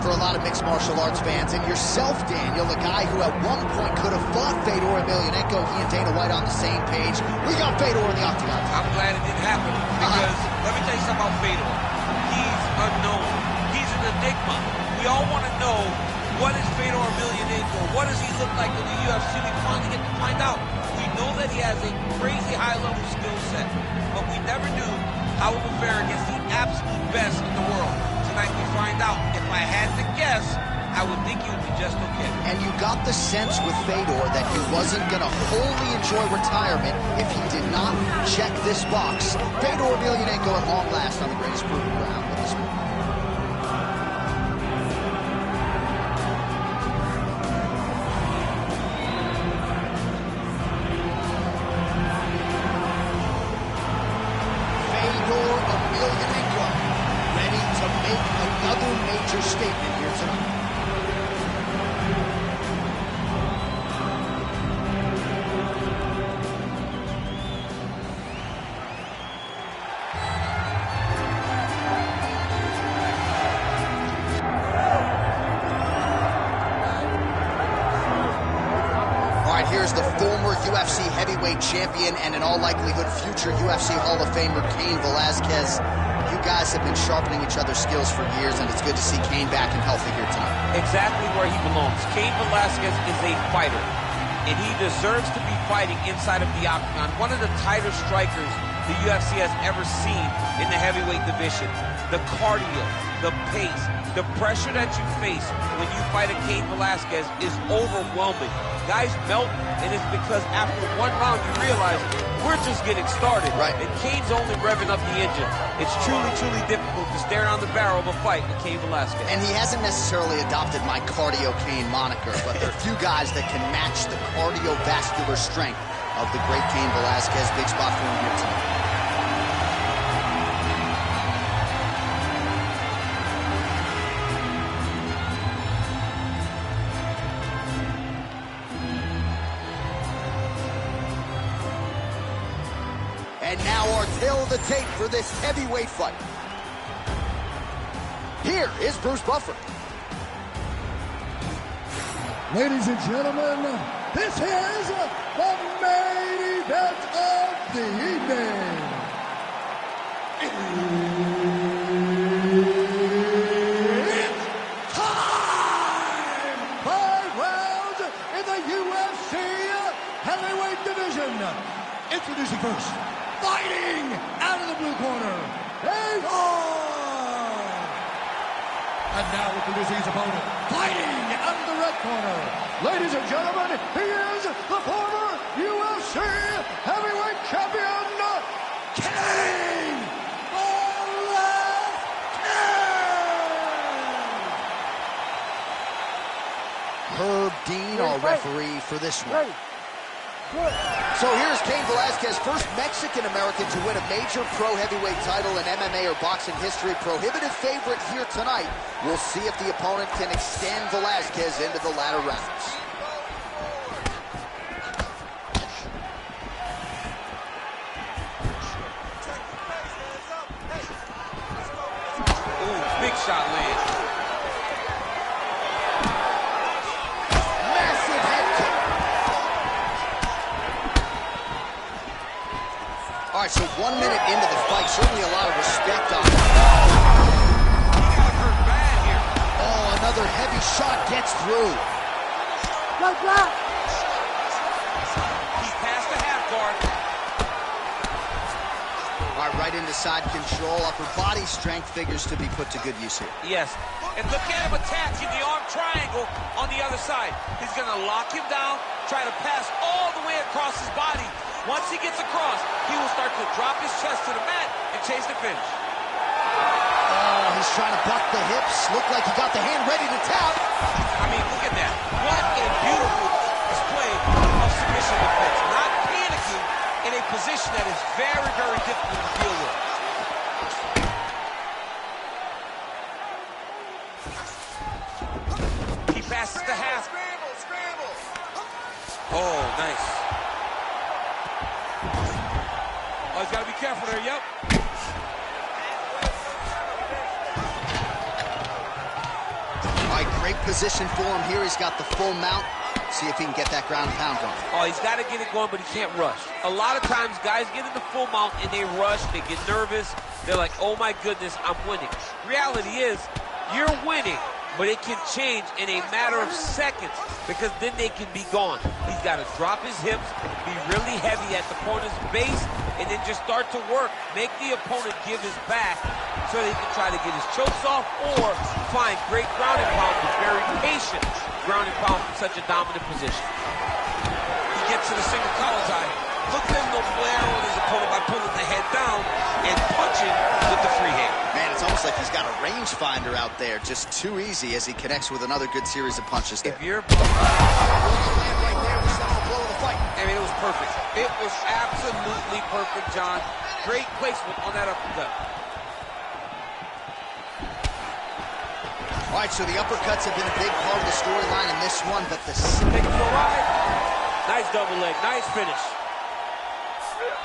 for a lot of mixed martial arts fans. And yourself, Daniel, a guy who at one point could have fought Fedor Emelianenko. He and Dana White on the same page. We got Fedor in the octagon. I'm glad it didn't happen because let me tell you something about Fedor. He's unknown. He's an enigma. We all want to know, what is Fedor Emelianenko? What does he look like in the UFC? We finally get to find out. We know that he has a crazy high-level skill set, but we never knew how it would fare against the absolute best in the world. Tonight we find out. If I had to guess, I would think he would be just okay. And you got the sense with Fedor that he wasn't going to wholly enjoy retirement if he did not check this box. Fedor Emelianenko at long last on the greatest proving ground with this one. Fedor Emelianenko ready to make another major statement here tonight. Here's the former UFC heavyweight champion and in all likelihood future UFC Hall of Famer Cain Velasquez. You guys have been sharpening each other's skills for years, and it's good to see Cain back and healthy here tonight. Exactly where he belongs. Cain Velasquez is a fighter, and he deserves to be fighting inside of the octagon. One of the tighter strikers the UFC has ever seen in the heavyweight division. The cardio, the pace, the pressure that you face when you fight a Cain Velasquez is overwhelming. Guys melt, and it's because after one round you realize we're just getting started. Right. And Cain's only revving up the engine. It's truly, truly difficult to stare down the barrel of a fight with Cain Velasquez. And he hasn't necessarily adopted my Cardio Cain moniker, but there are few guys that can match the cardiovascular strength of the great Cain Velasquez. Big spot for him here tonight. And now our tale of the tape for this heavyweight fight. Here is Bruce Buffer. Ladies and gentlemen, this is the main event of the evening. It's time! 5 rounds in the UFC heavyweight division. Introducing first, fighting out of the blue corner, Fedor! And now introducing his opponent, fighting out of the red corner. Ladies and gentlemen, he is the former UFC heavyweight champion, Cain Velasquez! Herb Dean, our referee for this one. So here's Cain Velasquez, first Mexican-American to win a major pro heavyweight title in MMA or boxing history. Prohibited favorite here tonight. We'll see if the opponent can extend Velasquez into the latter rounds. Ooh, big shot lands. All right, so 1 minute into the fight, certainly a lot of respect on it. He got hurt bad here. Oh, another heavy shot gets through. He's past the half guard. All right, right into side control. Upper body strength figures to be put to good use here. Yes, and look at him attacking the arm triangle on the other side. He's gonna lock him down, try to pass all the way across his body. Once he gets across, he will start to drop his chest to the mat and chase the finish. Oh, he's trying to buck the hips. Looked like he got the hand ready to tap. I mean, look at that. What a beautiful display of submission defense. Not panicking in a position that is very, very difficult to deal with. He passes the half. Oh, nice. Oh, he's got to be careful there, yep. Great position for him here. He's got the full mount. See if he can get that ground and pound going. Oh, he's got to get it going, but he can't rush. A lot of times, guys get in the full mount and they rush, they get nervous. They're like, oh my goodness, I'm winning. Reality is, you're winning, but it can change in a matter of seconds because then they can be gone. He's got to drop his hips, be really heavy at the opponent's base, and then just start to work. Make the opponent give his back so that he can try to get his chokes off or find great ground and pound, but very patient ground and pound from such a dominant position. He gets to the single collar tie. Look at him go flare on his opponent by pulling the head down and punching with the free hand. Man, it's almost like he's got a rangefinder out there. Just too easy as he connects with another good series of punches there. If you're... right there to settle the blow of the fight. I mean, it was perfect. It was absolutely perfect, John. Great placement on that uppercut. All right, so the uppercuts have been a big part of the storyline in this one, but the... Take it for a ride. Nice double leg. Nice finish.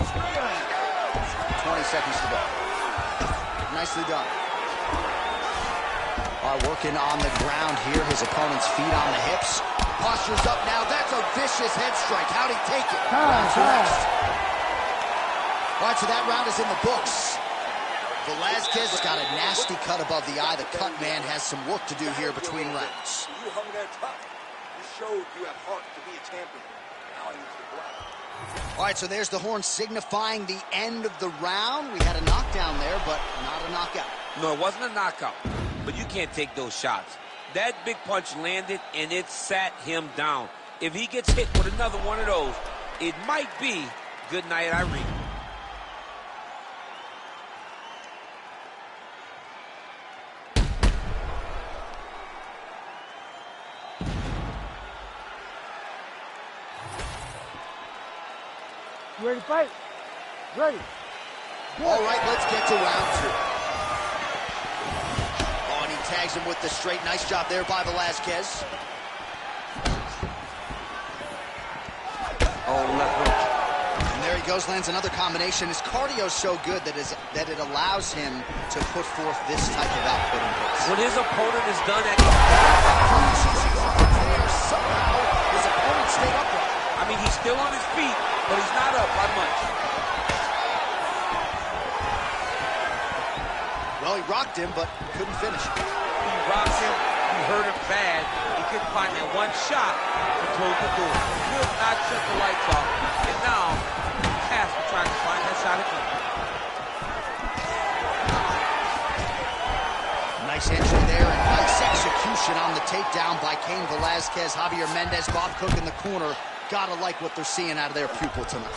20 seconds to go. Nicely done. All right, working on the ground here. His opponent's feet on the hips. Posture's up now. That's a vicious head strike. How'd he take it? Round next. All right, so that round is in the books. Velasquez has got a nasty cut above the eye. The cut man has some work to do here between rounds. You hung there tough. You showed you have heart to be a champion. Now I need to go out. All right, so there's the horn signifying the end of the round. We had a knockdown there, but not a knockout. No, it wasn't a knockout, but you can't take those shots. That big punch landed, and it sat him down. If he gets hit with another one of those, it might be good night, Irene. You ready to fight? Ready. Good. All right, let's get to round two. Oh, and he tags him with the straight. Nice job there by Velasquez. Oh, left hook. And there he goes, lands another combination. His cardio's so good that it allows him to put forth this type of output in hits. When his opponent is done at... Somehow, his opponent stayed upright. I mean, he's still on his feet, but he's not up by much. Well, he rocked him, but couldn't finish it. He rocked him, he hurt him bad. He couldn't find that one shot to close the door. He could not shut the lights off, and now Cass is trying to find that shot again. Nice entry there, and nice execution on the takedown by Cain Velasquez. Javier Mendez, Bob Cook in the corner. Gotta like what they're seeing out of their pupil tonight.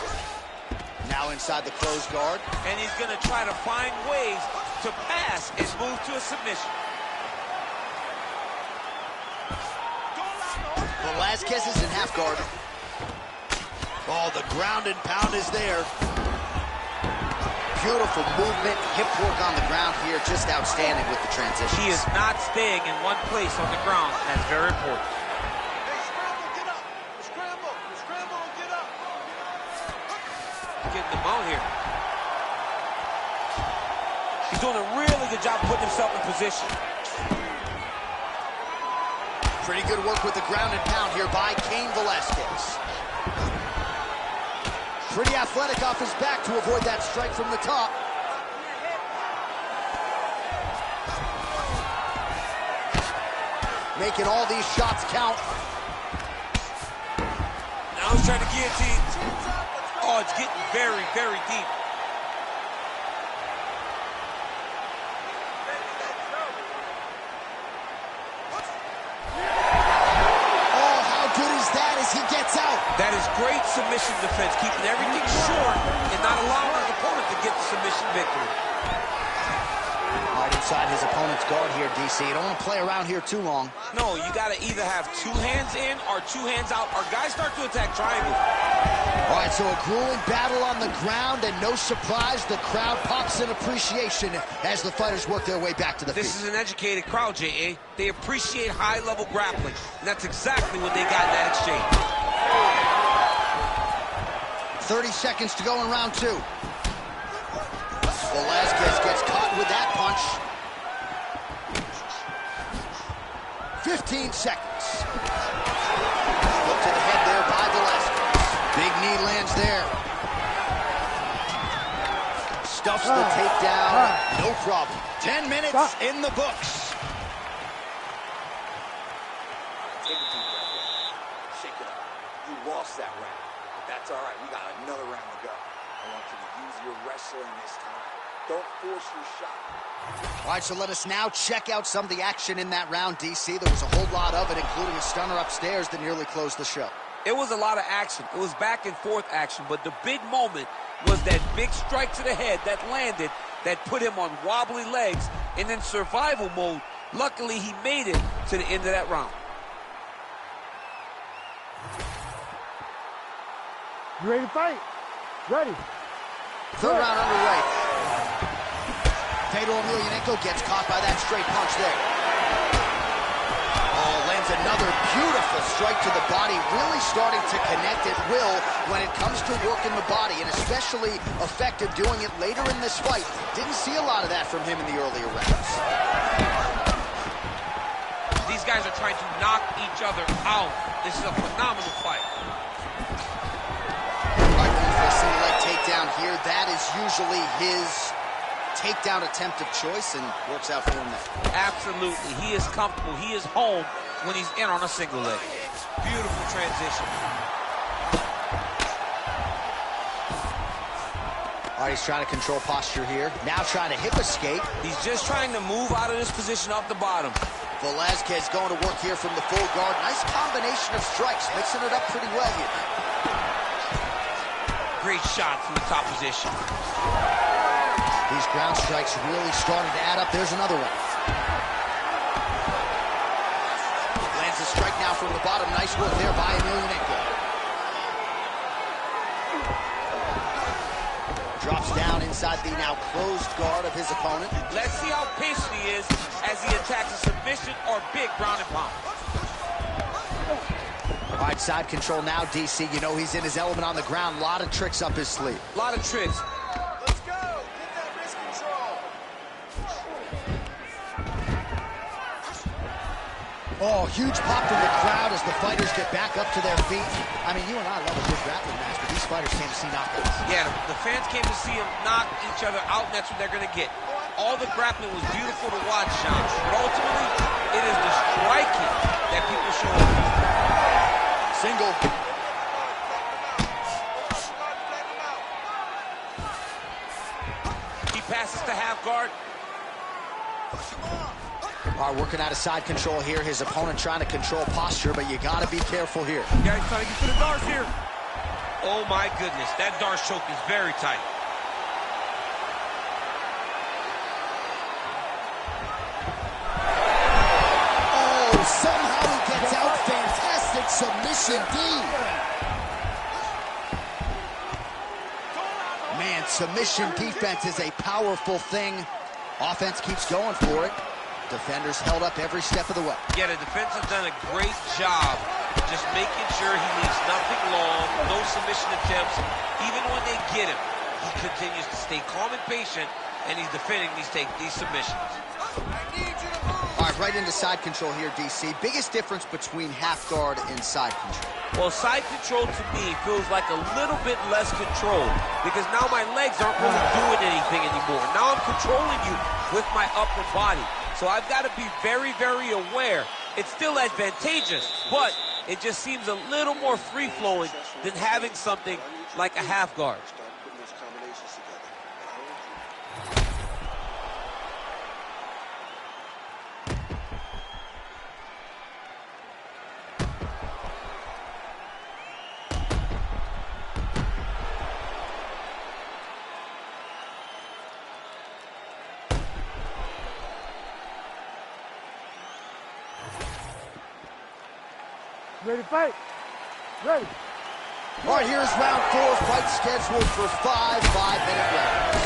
Now inside the closed guard. And he's going to try to find ways to pass and move to a submission. Velasquez is in half guard. Oh, the ground and pound is there. Beautiful movement, hip work on the ground here, just outstanding with the transition. He is not staying in one place on the ground. That's very important. Getting them out here. He's doing a really good job putting himself in position. Pretty good work with the ground and pound here by Cain Velasquez. Pretty athletic off his back to avoid that strike from the top. Making all these shots count. Now he's trying to guillotine. Oh, it's getting very, very deep. Oh, how good is that as he gets out? That is great submission defense, keeping everything short and not allowing his opponent to get the submission victory. Right inside his opponent's guard here, DC. You don't want to play around here too long. No, you got to either have two hands in or two hands out, or guys start to attack triangle. All right, so a grueling battle on the ground, and no surprise, the crowd pops in appreciation as the fighters work their way back to the feet. This is an educated crowd, J.A. They appreciate high-level grappling, and that's exactly what they got in that exchange. 30 seconds to go in round two. Velasquez gets caught with that punch. 15 seconds. Look to the head there by Velasquez. Big knee lands there. Stuffs the takedown, no problem. 10 minutes in the books. Take a deep breath. Shake it up. You lost that round. But that's all right. We got another round to go. I want you to use your wrestling this time. Don't force your shot. All right, so let us now check out some of the action in that round, DC. There was a whole lot of it, including a stunner upstairs that nearly closed the show. It was a lot of action. It was back and forth action, but the big moment was that big strike to the head that landed, that put him on wobbly legs, and in survival mode, luckily he made it to the end of that round. You ready to fight? Ready. Third round underway. Fedor Emelianenko gets caught by that straight punch there. Oh, lands another beautiful strike to the body, really starting to connect at will when it comes to working the body, and especially effective doing it later in this fight. Didn't see a lot of that from him in the earlier rounds. These guys are trying to knock each other out. This is a phenomenal fight. All right, going for a single leg takedown here. That is usually his takedown attempt of choice, and works out for him there. Absolutely. He is comfortable. He is home when he's in on a single leg. Beautiful transition. All right, he's trying to control posture here. Now trying to hip escape. He's just trying to move out of this position off the bottom. Velasquez going to work here from the full guard. Nice combination of strikes, mixing it up pretty well here. Great shot from the top position. These ground strikes really starting to add up. There's another one. Lands a strike now from the bottom. Nice work there by Emelianenko. Drops down inside the now closed guard of his opponent. Let's see how patient he is as he attacks a submission or big ground and pound. All right, side control now, DC. You know he's in his element on the ground. A lot of tricks up his sleeve. A lot of tricks. Let's go. Get that wrist control. Oh, huge pop from the crowd as the fighters get back up to their feet. I mean, you and I love a good grappling match, but these fighters came to see knockouts. Yeah, the fans came to see him knock each other out, and that's what they're going to get. All the grappling was beautiful to watch, Sean, but ultimately, it is the striking that people show up. Single. He passes to half guard. All right, working out of side control here. His opponent trying to control posture, but you got to be careful here. Yeah, he's trying to get to the Darce here. Oh, my goodness. That Darce choke is very tight. Oh, somehow he gets out. Fantastic submission, D. Man, submission defense is a powerful thing. Offense keeps going for it. Defenders held up every step of the way. Yeah, the defense has done a great job just making sure he leaves nothing long, no submission attempts. Even when they get him, he continues to stay calm and patient, and he's defending these submissions. All right, right into side control here, DC. Biggest difference between half guard and side control? Well, side control to me feels like a little bit less control because now my legs aren't really doing anything anymore. Now I'm controlling you with my upper body. So I've got to be very, very aware. It's still advantageous, but it just seems a little more free-flowing than having something like a half guard. Ready to fight? Ready. All right, here's round 4. Fight scheduled for 5 5-minute rounds.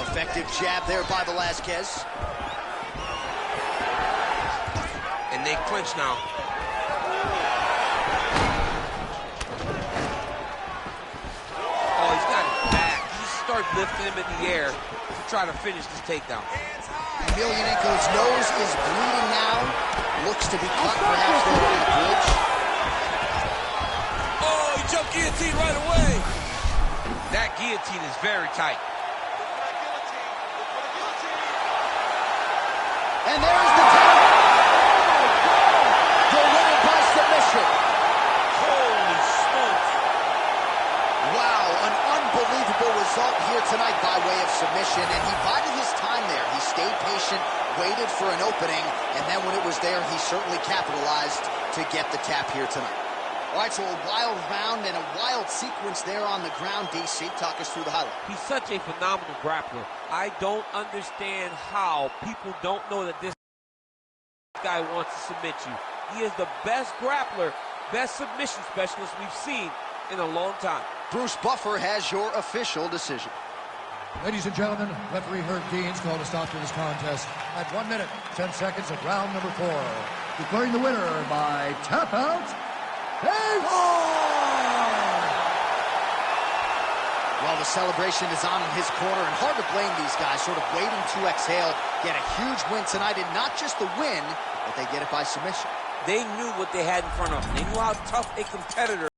Effective jab there by Velasquez. And they clinch now. Oh, he's got his back. He started lifting him in the air to try to finish this takedown. Emelianenko's nose is bleeding now. Looks to be cut, perhaps there on the bridge. Oh, he jumped guillotine right away. That guillotine is very tight. And there's the tap. Delivered by submission. Holy smokes. Wow, an unbelievable result here tonight by way of submission, and he bided his time there. He stayed patient, waited for an opening, and then when it was there, he certainly capitalized to get the tap here tonight. All right, so a wild round and a wild sequence there on the ground. DC, talk us through the highlight. He's such a phenomenal grappler. I don't understand how people don't know that this guy wants to submit you. He is the best grappler, best submission specialist we've seen in a long time. Bruce Buffer has your official decision. Ladies and gentlemen, referee Herb Dean's called a stop to this contest at 1 minute, 10 seconds of round number 4. Declaring the winner by tap out, Well, the celebration is on in his corner, and hard to blame these guys, sort of waiting to exhale, get a huge win tonight, and not just the win, but they get it by submission. They knew what they had in front of them. They knew how tough a competitor